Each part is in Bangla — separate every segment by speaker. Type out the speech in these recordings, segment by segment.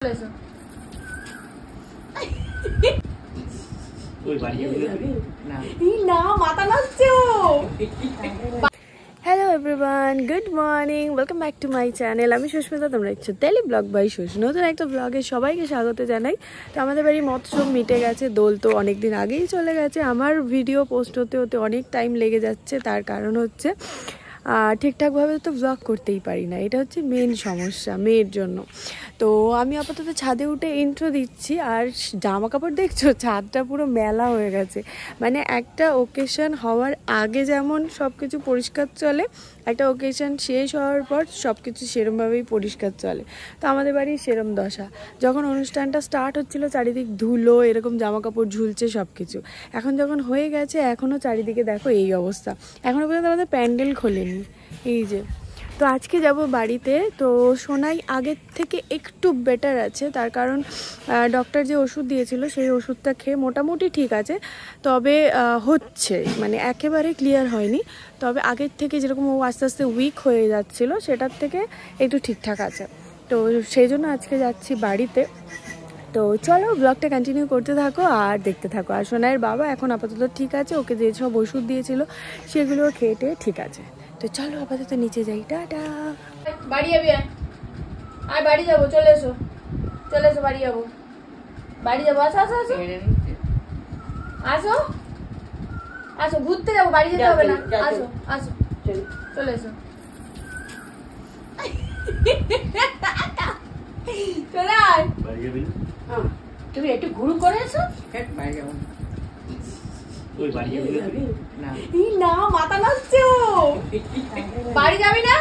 Speaker 1: Hello everyone, good morning, welcome back to my channel. আমি সুস্মিতা, তোমরা দেখছো ডেইলি ব্লগ বাই সুস। নতুন একটা ব্লগে সবাইকে স্বাগত জানাই। তো আমাদের বাড়ি মৎস্য মিটে গেছে, দোল তো অনেক দিন আগেই চলে গেছে। আমার ভিডিও পোস্ট হতে হতে অনেক টাইম লেগে যাচ্ছে, তার কারণ হচ্ছে ঠিকঠাকভাবে তো ব্লগ করতেই পারি না, এটা হচ্ছে মেন সমস্যা মেয়ের জন্য। তো আমি আপাতত ছাদে উঠে ইন্ট্রো দিচ্ছি, আর জামা কাপড় দেখছো ছাদটা পুরো মেলা হয়ে গেছে। মানে একটা ওকেশন হওয়ার আগে যেমন সব কিছু পরিষ্কার চলে, একটা ওকেশন শেষ হওয়ার পর সব কিছু সেরমভাবেই পরিষ্কার চলে। তো আমাদের বাড়ির সেরম দশা। যখন অনুষ্ঠানটা স্টার্ট হচ্ছিলো চারিদিক ধুলো, এরকম জামা কাপড় ঝুলছে সব কিছু। এখন যখন হয়ে গেছে এখনও চারিদিকে দেখো এই অবস্থা। এখনও পর্যন্ত আমাদের প্যান্ডেল খোলেনি। এই যে তো আজকে যাব বাড়িতে। তো সোনাই আগের থেকে একটু বেটার আছে, তার কারণ ডক্টর যে ওষুধ দিয়েছিল সেই ওষুধটা খেয়ে মোটামুটি ঠিক আছে। তবে হচ্ছে মানে একেবারে ক্লিয়ার হয়নি, তবে আগের থেকে যেরকম ও আস্তে আস্তে উইক হয়ে যাচ্ছিলো সেটার থেকে একটু ঠিকঠাক আছে। তো সেই জন্য আজকে যাচ্ছি বাড়িতে। তো চলো ব্লগটা কন্টিনিউ করতে থাকো আর দেখতে থাকো। আর সোনাইয়ের বাবা এখন আপাতত ঠিক আছে, ওকে যে সব ওষুধ দিয়েছিল সেগুলো খেয়ে টেয়ে ঠিক আছে। তো চলো আপাতত নিচে যাই। টাটা। বাড়ি যাবি? আর বাড়ি যাবো, চলে এসো চলে এসো, বাড়ি যাবো বাড়ি যাবো। আসো আসো আসো আসো আসো, ঘুরতে যাবো, বাড়ি যেতে হবে না। আসো আসো চলে এসো। চলে আয়। তুমি একটু ঘুরু করে এসো। না মাথা নাচছে ও। বাড়ি যাবি না?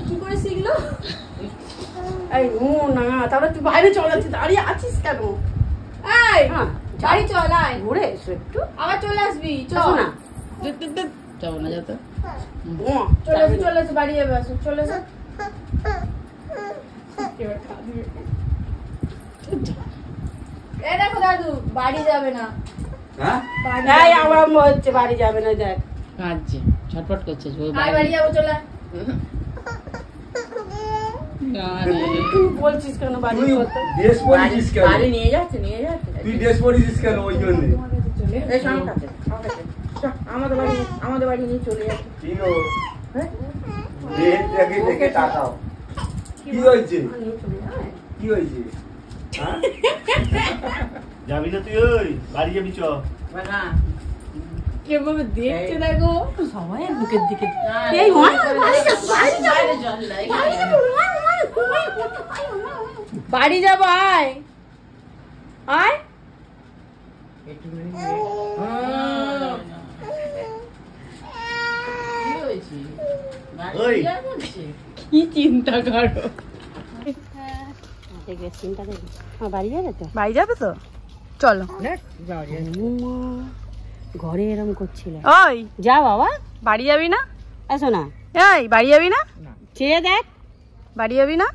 Speaker 1: কি করে শিখলো? না তাহলে তুই বাইরে চলে যাচ্ছিস, দাঁড়িয়ে আছিস কেন? এই বাড়ি চল, আয় ঘুরে এসো একটু, আবার চলে আসবি। চল না, যাবো না, যাতো চলে এসো চলে এসো, বাড়ি যাবে। আসো চলে এসো। এ দেখো দাদু বাড়ি যাবে না। হচ্ছে বাড়ি যাবে না, দেখ কাঁদছে, ছটফট করছে। বাড়ি যাবো, চলে বলছিস কেন? বাড়ি নিয়ে যাচ্ছে তুই ড্রেস পরিছিস কেন? ওই জন্য আমাদের বাড়ি নিয়ে চলে যাচ্ছে। কি হয়েছে? কি হয়েছে? যাবি না তুই? ওই বাড়ি যাবি? চ কেভাবে দেখছে দেখো সবাই বুকের দিকে। বাড়ি যাবো, আয় আয়। কি চিন্তা করো? বাড়ি যাবে তো? বাড়ি যাবে তো, চলো। ঘরে এরম করছিল। ওই যা বাবা, বাড়ি যাবি না? আসো না। এই বাড়ি যাবি না? চেয়ে দেখ, বাড়ি যাবি না?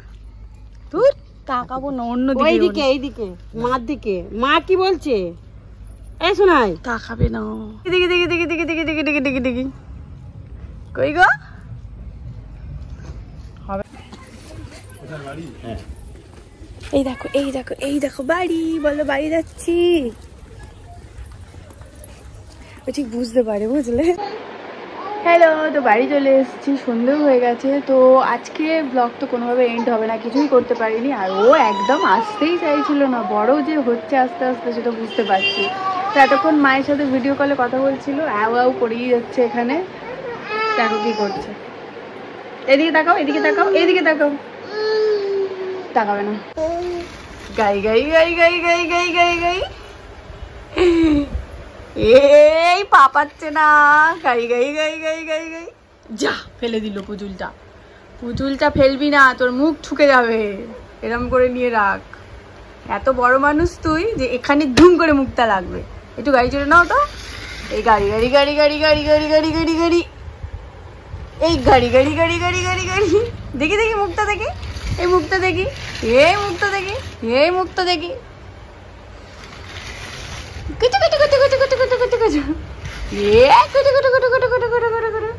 Speaker 1: তুই তাকাবো না অন্য দিকে, এইদিকে এইদিকে মার দিকে। মা কি বলছে? এই শোনাই, তাকাবে না। দিকে দিকে দিকে দিকে দিকে দিকে দিকে দিকে দিকে কই গো? হবে এই দেখো এই দেখো এই দেখো বাড়ি। বলো বাড়ি যাচ্ছি। ও ঠিক বুঝতে পারে, বুঝলে? হ্যালো, তো বাড়ি চলে এসেছি, সন্ধ্যেও হয়ে গেছে। তো আজকে ব্লগ তো কোনোভাবে এন্ড হবে না, কিছুই করতে পারিনি। আর ও একদম আসতেই চাইছিল না, বড় যে হচ্ছে আস্তে আস্তে সেটা বুঝতে পারছি। তো এতক্ষণ মায়ের সাথে ভিডিও কলে কথা বলছিল, অ্যাও অ্যাও করেই যাচ্ছে এখানে। দেখো কি করছে। এদিকে তাকাও, এদিকে তাকাও, এদিকে তাকাও। তাকাবে না। গাই গাই গাই গাই গাই গাই গাই গাই। এই পাপাচ্ছে না। গাই গাই গাই গাই গাই গাই। যা ফেলে দিল পুতুলটা। পুতুলটা ফেলবি না, তোর মুখ ঠুকে যাবে। এরম করে নিয়ে রাখ। এত বড় মানুষ তুই যে এখানে ধুম করে মুখটা লাগবে। একটু গাড়ি চড়ে নাও তো। এই গাড়ি গাড়ি গাড়ি গাড়ি গাড়ি গাড়ি গাড়ি গাড়ি গাড়ি, এই গাড়ি গাড়ি গাড়ি গাড়ি গাড়ি গাড়ি। দেখি দেখি মুখটা দেখি, এই মুখটা দেখি, এই মুখটা দেখি, এই মুখটা দেখি। কুচু কুচু কুচু কুচু কুচু কুচু কুচু কুচু। এ কুচু কুচু কুচু কুচু কুচু কুচু কুচু কুচু।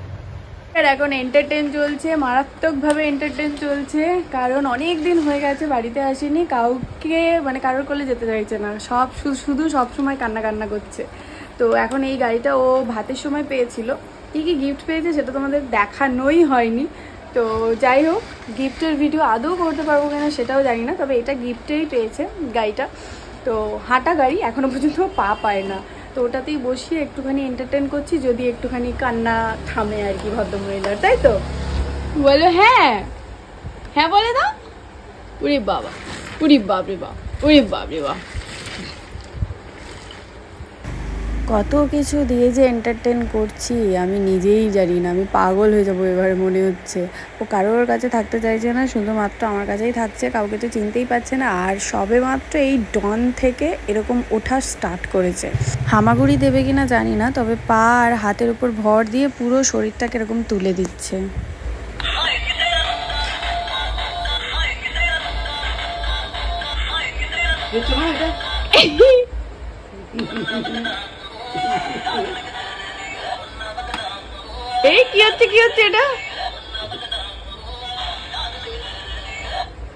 Speaker 1: আর এখন এন্টারটেন চলছে, মারাত্মকভাবে এন্টারটেন চলছে, কারণ অনেক দিন হয়ে গেছে বাড়িতে আসেনি, কাউকে মানে কারোর কোলে যেতে চাইছে না, শুধু সব সময় কান্না কান্না করছে। তো এখন এই গাড়িটা ও ভাতের সময় পেয়েছিল, কী কী গিফট পেয়েছে সেটা তোমাদের দেখানোই হয়নি। তো যাই হোক, গিফটের ভিডিও আদৌ করতে পারবো কিনা সেটাও জানি না, তবে এটা গিফটেই পেয়েছে গাড়িটা। তো হাঁটা গাড়ি, এখনও পর্যন্ত পা পায় না, তো ওটাতেই বসিয়ে একটুখানি এন্টারটেন করছি, যদি একটুখানি কান্না থামে আর কি ভদ্রমহিলার, তাই তো বলো? হ্যাঁ হ্যাঁ বলে দাও। উরি বাবা, উরি বাপরে বাপ, উরি বাপরে বাপ, কত কিছু দিয়ে যে এন্টারটেন করছি আমি নিজেই জানি না, আমি পাগল হয়ে যাবো এবারে মনে হচ্ছে। ও কারোর কাছে থাকতে চাইছে না, শুধুমাত্র আমার কাছেই থাকছে, কাউকে তো চিনতেই পারছে না। আর সবে মাত্র এই ডন থেকে এরকম ওঠা স্টার্ট করেছে, হামাগুড়ি দেবে কিনা জানি না, তবে পা আর হাতের উপর ভর দিয়ে পুরো শরীরটাকে এরকম তুলে দিচ্ছে। এই কি হচ্ছে, কি হচ্ছে এটা,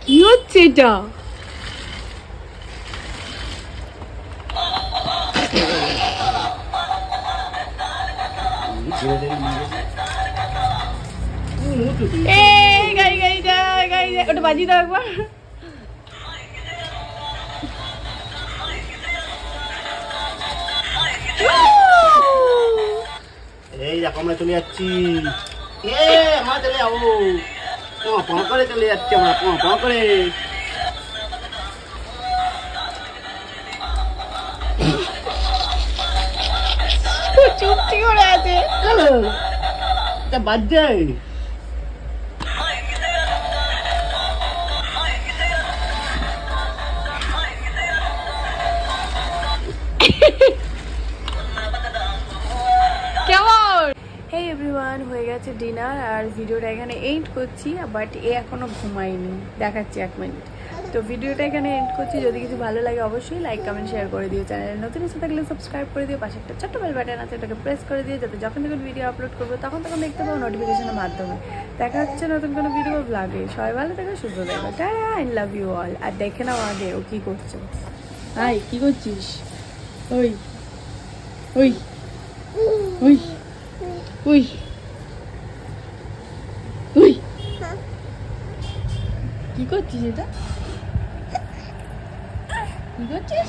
Speaker 1: কি হচ্ছে এটা? গাড়ি গাড়ি যা, গাড়ি যা, ওটা বাজিয়ে দাও একবার।
Speaker 2: এই দেখো আমরা চলে যাচ্ছি, আমরা চলে যাবো, পা করে চলে যাচ্ছি আমরা, পা করে।
Speaker 1: চুপটি করে আছে,
Speaker 2: বাদ যায়।
Speaker 1: হেই এভরিওয়ান, হয়ে গেছে ডিনার আর ভিডিওটা এখানে এন্ড করছি, বাট এ এখনো ঘুমায়নি, দেখাচ্ছি 1 মিনিট। তো ভিডিওটা এখানে এন্ড করছি, যদি কিছু ভালো লাগে অবশ্যই লাইক কমেন্ট শেয়ার করে দিও, চ্যানেলে নতুন এসে থাকলে সাবস্ক্রাইব করে দিও, পাশে একটা ছোট্ট বেল বাটন আছে ওটাকে প্রেস করে দিও, যাতে যখন যখন ভিডিও আপলোড করবো তখন দেখতে পাবো নোটিফিকেশনের মাধ্যমে। দেখা হচ্ছে নতুন কোনো ভিডিও ব্লগে, সবাই ভালো থেকো, সুস্থ থেকো, tata, I love you all. আর দেখে নাও আগে ও কি করছে। হাই, কি করছিস? ওই ওই ওই উই উই, কি করছিস এটা, কি করছিস?